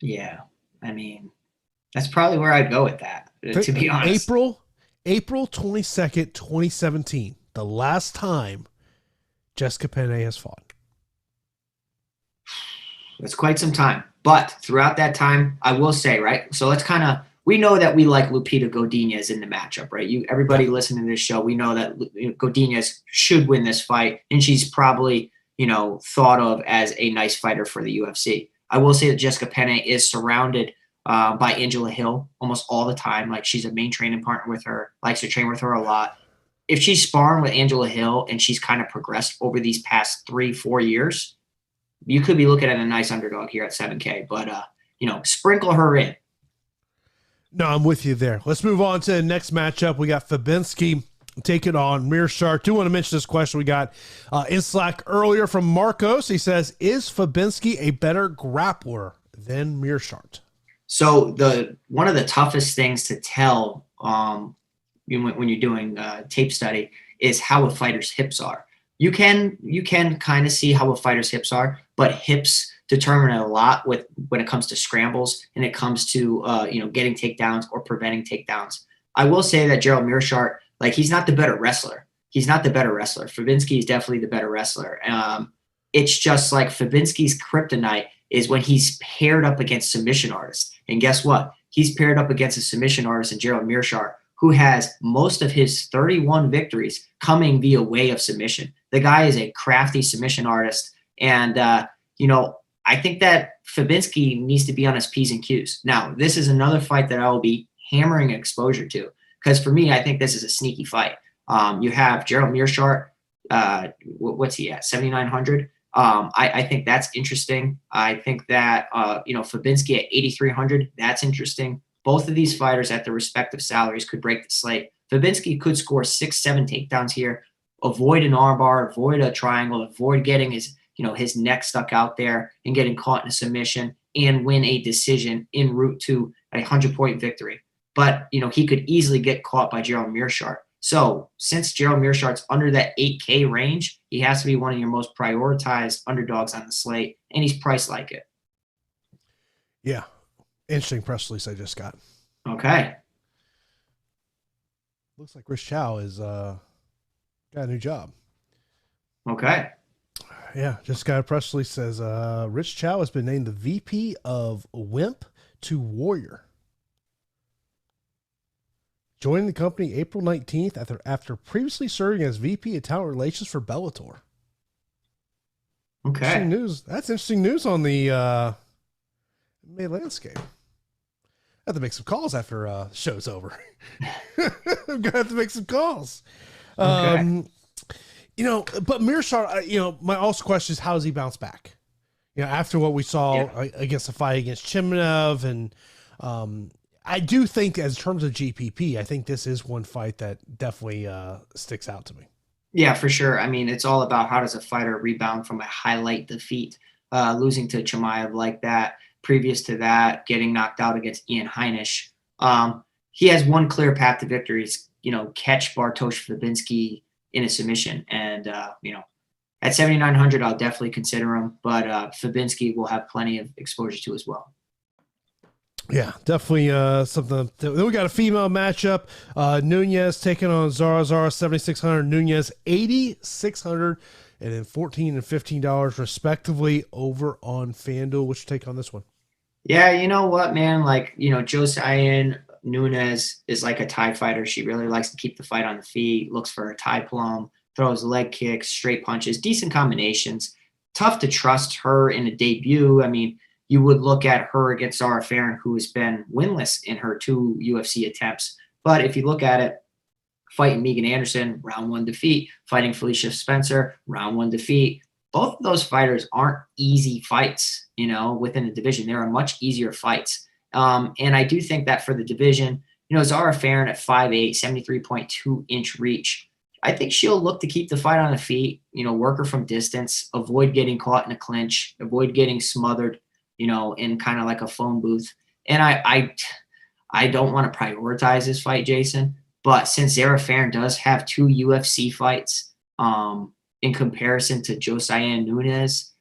B: Yeah. I mean, that's probably where I'd go with that, to be honest.
A: April 22nd, 2017, the last time Jessica Penney has fought.
B: That's quite some time. But throughout that time, I will say, right? So we know that we like Lupita Godinez in the matchup, right? Everybody listening to this show, we know that Godinez should win this fight, and she's probably, thought of as a nice fighter for the UFC. I will say that Jessica Penney is surrounded by Angela Hill almost all the time. Like, she's a main training partner with her, likes to train with her a lot. If she's sparring with Angela Hill and she's kind of progressed over these past 3-4 years, you could be looking at a nice underdog here at 7K, but, sprinkle her in.
A: No, I'm with you there. Let's move on to the next matchup. We got Fabinski taking on Meerschaert. Do want to mention this question we got in Slack earlier from Marcos. He says, is Fabinski a better grappler than Meerschaert?
B: So one of the toughest things to tell when you're doing tape study is how a fighter's hips are. You can kind of see how a fighter's hips are, but hips determine a lot when it comes to scrambles and it comes to getting takedowns or preventing takedowns. I will say that Gerald Meerschaert, like, he's not the better wrestler. He's not the better wrestler. Fabinski is definitely the better wrestler. It's just like Fabinski's kryptonite is when he's paired up against submission artists. And guess what? He's paired up against a submission artist in Gerald Meerschaert, who has most of his 31 victories coming via way of submission. The guy is a crafty submission artist. And, I think that Fabinski needs to be on his P's and Q's. Now, this is another fight that I will be hammering exposure to, because for me, I think this is a sneaky fight. You have Gerald Meerschaert. What's he at? 7,900. I think that's interesting. I think that, Fabinski at 8,300, that's interesting. Both of these fighters at their respective salaries could break the slate. Fabinski could score 6-7 takedowns here, avoid an armbar, avoid a triangle, avoid getting his neck stuck out there and getting caught in a submission, and win a decision en route to a 100-point victory. But, he could easily get caught by Gerald Meerschaert. So since Gerald Meerschaert's under that 8K range, he has to be one of your most prioritized underdogs on the slate, and he's priced like it.
A: Yeah. Interesting press release I just got.
B: Okay.
A: Looks like Rich Chow is got a new job.
B: Okay.
A: Yeah, just got a press release says Rich Chow has been named the VP of Wimp to Warrior. joining the company April 19th after previously serving as VP of Talent Relations for Bellator.
B: Okay.
A: Interesting news. That's interesting news on the MMA landscape. I have to make some calls after show's over. I'm gonna have to make some calls.
B: Okay.
A: But Mearshart, my also question is, how does he bounce back? After what we saw against the fight against Chimaev, and I do think, as terms of GPP, I think this is one fight that definitely sticks out to me.
B: Yeah, for sure. I mean, it's all about how does a fighter rebound from a highlight defeat, losing to Chimaev like that. Previous to that, getting knocked out against Ian Heinisch. He has one clear path to victory. It's, catch Bartosz Fabinski in a submission. And, at 7,900, I'll definitely consider him. But Fabinski will have plenty of exposure to as well.
A: Yeah, definitely something. Then we got a female matchup. Nunez taking on Zara. 7,600. Nunez 8,600. And then $14 and $15 respectively over on Fanduel. What's your take on this one?
B: Yeah, you know what, man? Josiane Nunez is like a Thai fighter. She really likes to keep the fight on the feet, looks for a Thai plum, throws leg kicks, straight punches, decent combinations. Tough to trust her in a debut. I mean, you would look at her against Zara Farron, who has been winless in her 2 UFC attempts. But if you look at it, fighting Megan Anderson, round 1 defeat. Fighting Felicia Spencer, round 1 defeat. Both of those fighters aren't easy fights, within the division. There are much easier fights. And I do think that for the division, Zara Farron at 5'8", 73.2-inch reach, I think she'll look to keep the fight on the feet, work her from distance, avoid getting caught in a clinch, avoid getting smothered, in kind of like a phone booth. And I don't want to prioritize this fight, Jason. But since Zara Farron does have 2 UFC fights in comparison to Josiane Nunez,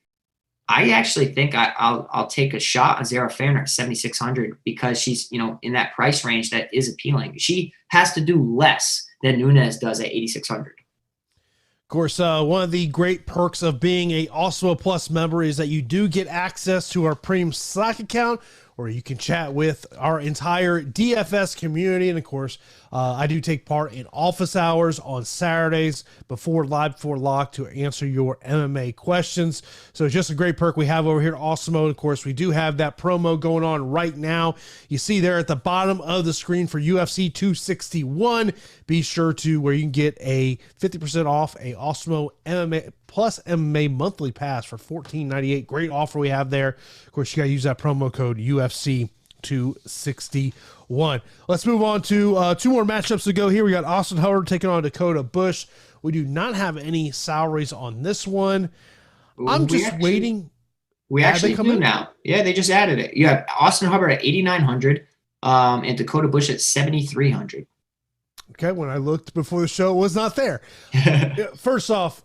B: I actually think I'll take a shot on Zara Farron at 7,600 because she's, in that price range that is appealing. She has to do less than Nunez does at 8,600.
A: Of course, one of the great perks of being a Awesemo Plus member is that you do get access to our premium Slack account, where you can chat with our entire DFS community. And of course, I do take part in office hours on Saturdays before lock to answer your MMA questions. So it's just a great perk we have over here at Awesemo. Of course, we do have that promo going on right now. You see there at the bottom of the screen for UFC 261. Be sure to where you can get a 50% off a Awesemo MMA plus MMA monthly pass for $14.98. Great offer we have there. Of course, you got to use that promo code UFC 261. Let's move on to 2 more matchups to go here. We got Austin Hubbard taking on Dakota Bush. We do not have any salaries on this one. I'm just waiting.
B: We actually do now. Yeah, they just added it. You have Austin Hubbard at 8,900 and Dakota Bush at 7,300.
A: Okay, when I looked before the show, it was not there. First off,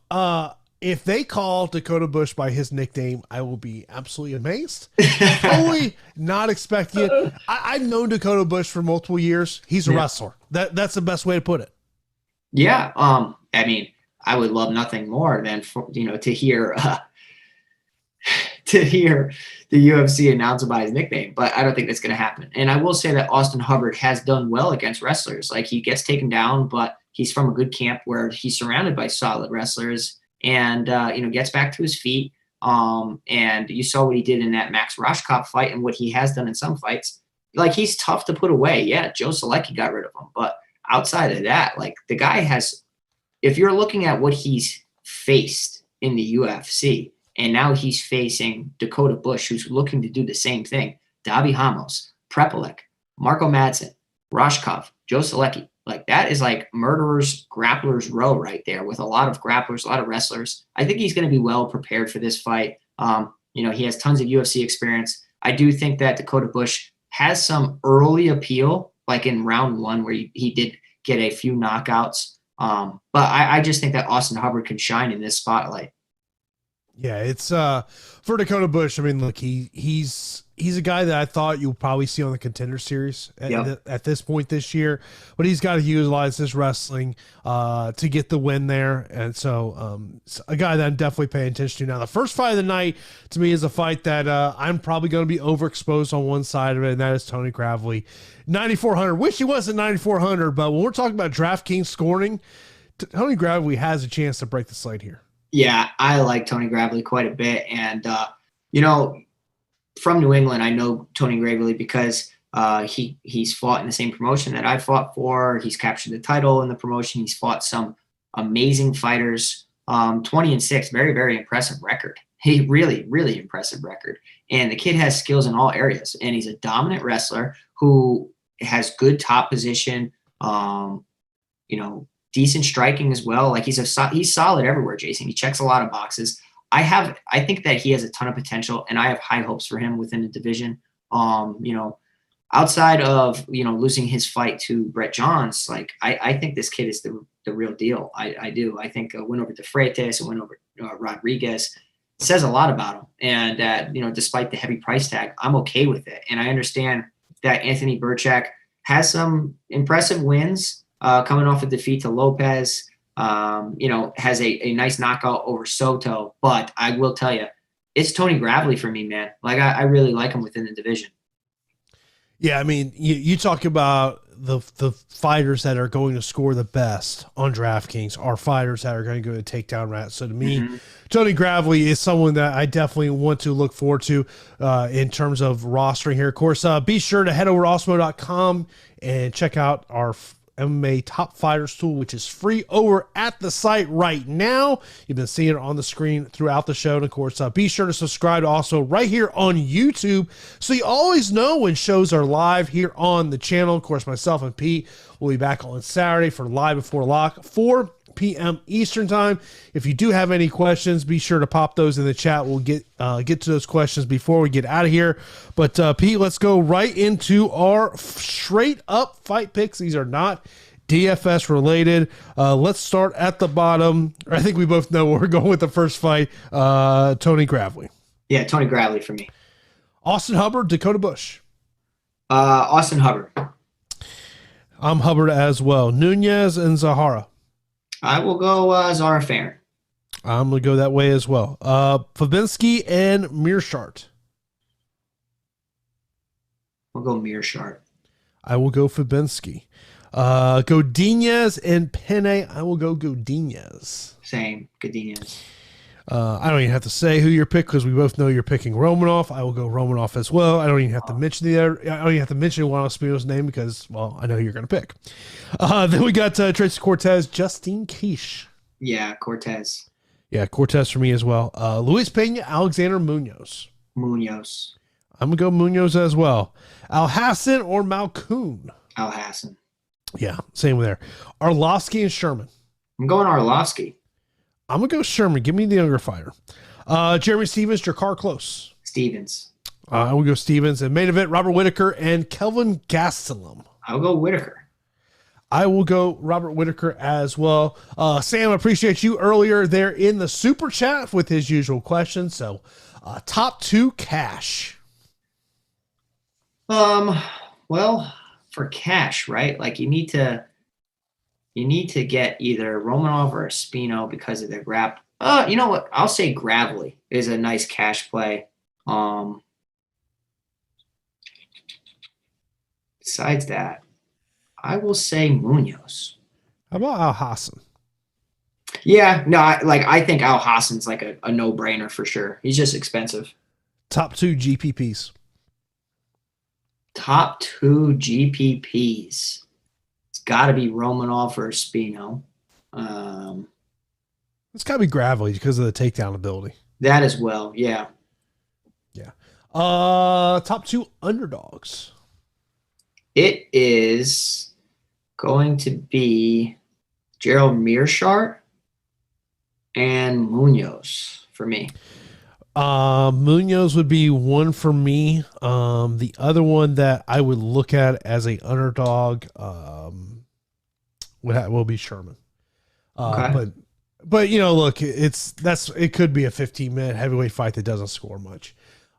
A: if they call Dakota Bush by his nickname, I will be absolutely amazed. Totally not expecting it. I've known Dakota Bush for multiple years. He's a wrestler. That's the best way to put it.
B: Yeah. I mean, I would love nothing more than to hear the UFC announce him by his nickname, but I don't think that's going to happen. And I will say that Austin Hubbard has done well against wrestlers. Like, he gets taken down, but he's from a good camp where he's surrounded by solid wrestlers. And, gets back to his feet. And you saw what he did in that Max Roshkov fight and what he has done in some fights. Like, he's tough to put away. Yeah, Joe Selecki got rid of him. But outside of that, like, the guy has – if you're looking at what he's faced in the UFC, and now he's facing Dakota Bush, who's looking to do the same thing, Davi Hamos, Prepolek, Marco Madsen, Roshkov, Joe Selecki. Like, that is like murderers, grapplers row right there with a lot of grapplers, a lot of wrestlers. I think he's going to be well prepared for this fight. He has tons of UFC experience. I do think that Dakota Bush has some early appeal, like in round 1 where he did get a few knockouts. But I just think that Austin Hubbard can shine in this spotlight.
A: Yeah, it's for Dakota Bush. I mean, look, he's he's a guy that I thought you'll probably see on the Contender Series at this point this year, but he's got to utilize his wrestling to get the win there. And so a guy that I'm definitely paying attention to. Now, the first fight of the night to me is a fight that I'm probably going to be overexposed on one side of it, and that is Tony Gravely. 9,400. Wish he wasn't 9,400, but when we're talking about DraftKings scoring, Tony Gravely has a chance to break the slate here.
B: Yeah, I like Tony Gravely quite a bit. And, from New England, I know Tony Gravely because he's fought in the same promotion that I fought for. He's captured the title in the promotion. He's fought some amazing fighters. 20-6, very, very impressive record. He really, really impressive record. And the kid has skills in all areas. And he's a dominant wrestler who has good top position, decent striking as well. Like he's solid everywhere, Jason. He checks a lot of boxes. I think that he has a ton of potential, and I have high hopes for him within the division. Outside of, losing his fight to Brett Johns, like I think this kid is the real deal. I do. I think a win over De Freitas, a win over Rodriguez says a lot about him. And despite the heavy price tag, I'm okay with it. And I understand that Anthony Burchak has some impressive wins coming off a defeat to Lopez. Has a nice knockout over Soto, but I will tell you, it's Tony Gravely for me, man. Like I really like him within the division.
A: Yeah, I mean, you talk about the fighters that are going to score the best on DraftKings are fighters that are going to go to takedown routes. So to me, Tony Gravely is someone that I definitely want to look forward to in terms of rostering here. Of course, be sure to head over to Awesemo.com and check out our MMA Top Fighters tool, which is free over at the site right now. You've been seeing it on the screen throughout the show. And of course, be sure to subscribe also right here on YouTube so you always know when shows are live here on the channel. Of course, myself and Pete will be back on Saturday for Live Before Lock, 4 p.m. Eastern time. If you do have any questions, be sure to pop those in the chat. We'll get to those questions before we get out of here. But Pete, let's go right into our straight up fight picks. These are not DFS related. Let's start at the bottom. I think we both know where we're going with the first fight. Tony Gravely.
B: Yeah, Tony Gravely for me.
A: Austin Hubbard, Dakota Bush.
B: Austin Hubbard.
A: I'm Hubbard as well. Nunez and Zahara.
B: I will go Zara Farron.
A: I'm going to go that way as well. Fabinski and Mearshart.
B: We'll go Mearshart.
A: I will go Fabinski. Godinez and Penney. I will go Godinez.
B: Same. Godinez.
A: I don't even have to say who you're picking because we both know you're picking Romanov. I will go Romanov as well. I don't even have to mention I don't even have to mention Juan Espino's name because, well, I know who you're going to pick. Then we got Tracy Cortez, Justine Quiche.
B: Yeah, Cortez.
A: Yeah, Cortez for me as well. Luis Pena, Alexander Munoz.
B: Munoz.
A: I'm going to go Munoz as well. Al-Hassan or Malkoun?
B: Al-Hassan.
A: Yeah, same there. Arlovsky and Sherman.
B: I'm going Arlovsky.
A: I'm going to go Sherman. Give me the younger fighter. Jeremy Stevens, Jakar Close.
B: Stevens.
A: I will go Stevens. And main event, Robert Whittaker and Kevin Gastelum.
B: I'll go Whittaker.
A: I will go Robert Whittaker as well. Sam, appreciate you earlier there in the super chat with his usual questions. So top 2 cash.
B: Well, for cash, right? Like you need to get either Romanov or Espino because of their grab. You know what? I'll say Gravely is a nice cash play. Besides that, I will say Munoz.
A: How about Al-Hassan?
B: Yeah, no, I think Al-Hassan's like a no-brainer for sure. He's just expensive.
A: Top 2 GPPs.
B: Top 2 GPPs. It's got to be Romanov or Espino.
A: It's got to be Gravely because of the takedown ability.
B: That as well, yeah.
A: Yeah. Top 2 underdogs.
B: It is going to be Gerald Mearshart and Munoz for me.
A: Munoz would be one for me. The other one that I would look at as a underdog will be Sherman.
B: Okay.
A: But look, it could be a 15-minute heavyweight fight that doesn't score much.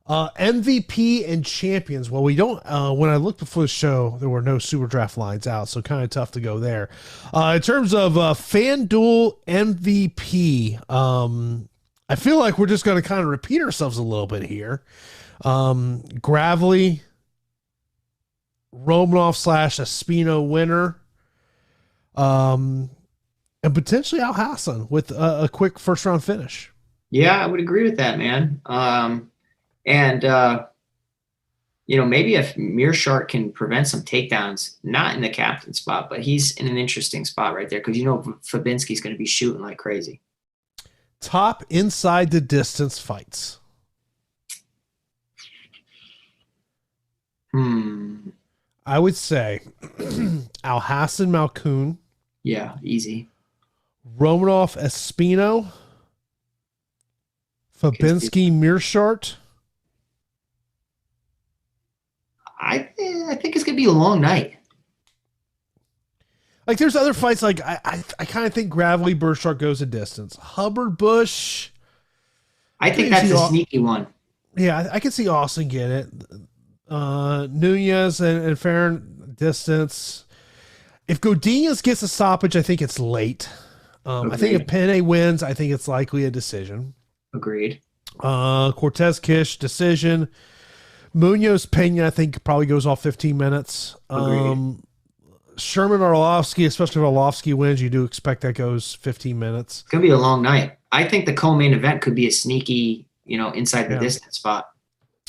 A: MVP and champions. Well, we don't, when I looked before the show, there were no super draft lines out, so kind of tough to go there. In terms of Fanduel MVP, I feel like we're just going to kind of repeat ourselves a little bit here. Gravely, Romanov / Espino winner, and potentially Al Hassan with a quick first round finish.
B: Yeah, I would agree with that, man. Maybe if Mearshart can prevent some takedowns, not in the captain spot, but he's in an interesting spot right there because Fabinski's going to be shooting like crazy.
A: Top inside the distance fights. I would say Al Hassan Malkoun.
B: Yeah, easy.
A: Romanov Espino. Fabinski Mearshart.
B: I think it's gonna be a long night.
A: Like there's other fights. Like I kind of think Gravely Mearshart goes a distance. Hubbard Bush.
B: I think that's a sneaky one.
A: Yeah, I can see Austin get it. Nunez and Farron distance. If Godinez gets a stoppage, I think it's late. I think if Penney wins, I think it's likely a decision.
B: Agreed.
A: Cortez Kish decision. Munoz Pena, I think, probably goes off 15 minutes. Sherman or Orlovsky, especially if Orlovsky wins, you do expect that goes 15 minutes.
B: It's gonna be a long night. I think the co-main event could be a sneaky, inside the distance spot.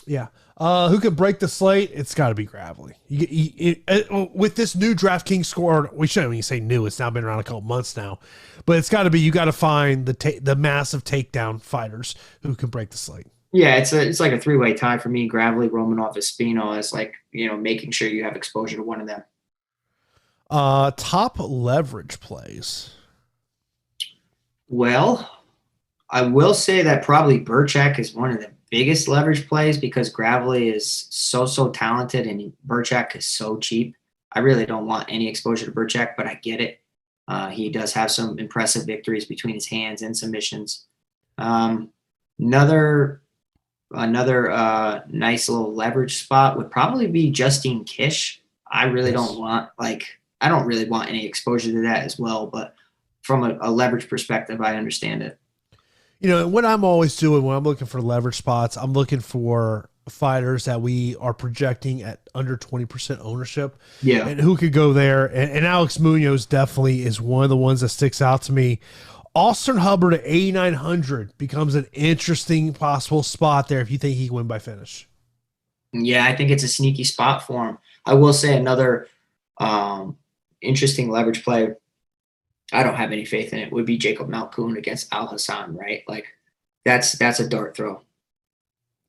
A: Yeah. Who could break the slate? It's got to be Gravely. With this new DraftKings score, we shouldn't even say new. It's now been around a couple months now, but it's got to be. You got to find the massive takedown fighters who can break the slate.
B: Yeah, it's like a three-way tie for me. Gravely, Romanov, Espino is like making sure you have exposure to one of them.
A: Top leverage plays.
B: Well, I will say that probably Burchak is one of the biggest leverage plays because Gravely is so talented and Burchak is so cheap. I really don't want any exposure to Burchak, but I get it. He does have some impressive victories between his hands and submissions. Another nice little leverage spot would probably be Justine Kish. I really don't want any exposure to that as well, but from a leverage perspective, I understand it.
A: What I'm always doing when I'm looking for leverage spots, I'm looking for fighters that we are projecting at under 20% ownership.
B: Yeah.
A: And who could go there. And Alex Munoz definitely is one of the ones that sticks out to me. Austin Hubbard at 8,900 becomes an interesting possible spot there if you think he can win by finish.
B: Yeah, I think it's a sneaky spot for him. I will say another interesting leverage play, I don't have any faith in it, would be Jacob Malkoun against Al Hassan, right? Like that's a dart throw.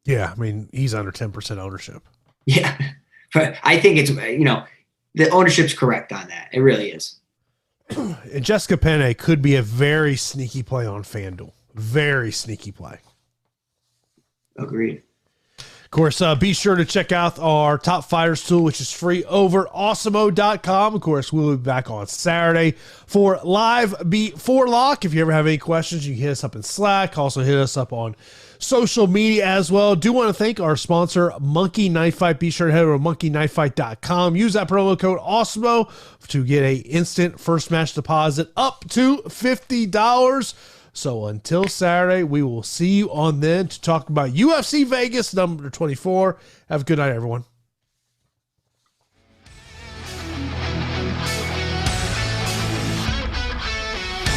A: Yeah, I mean, he's under 10% ownership.
B: Yeah, but I think it's, the ownership's correct on that. It really is.
A: And Jessica Penney could be a very sneaky play on FanDuel. Very sneaky play.
B: Agreed.
A: Of course, be sure to check out our Top Fighters tool, which is free over Awesemo.com. Of course, we'll be back on Saturday for Live Before Lock. If you ever have any questions, you can hit us up in Slack. Also hit us up on social media as well. Do want to thank our sponsor, Monkey Knife Fight. Be sure to head over to monkeyknifefight.com. Use that promo code Awesemo to get a instant first match deposit up to $50. So until Saturday, we will see you on then to talk about UFC Vegas number 24. Have a good night, everyone.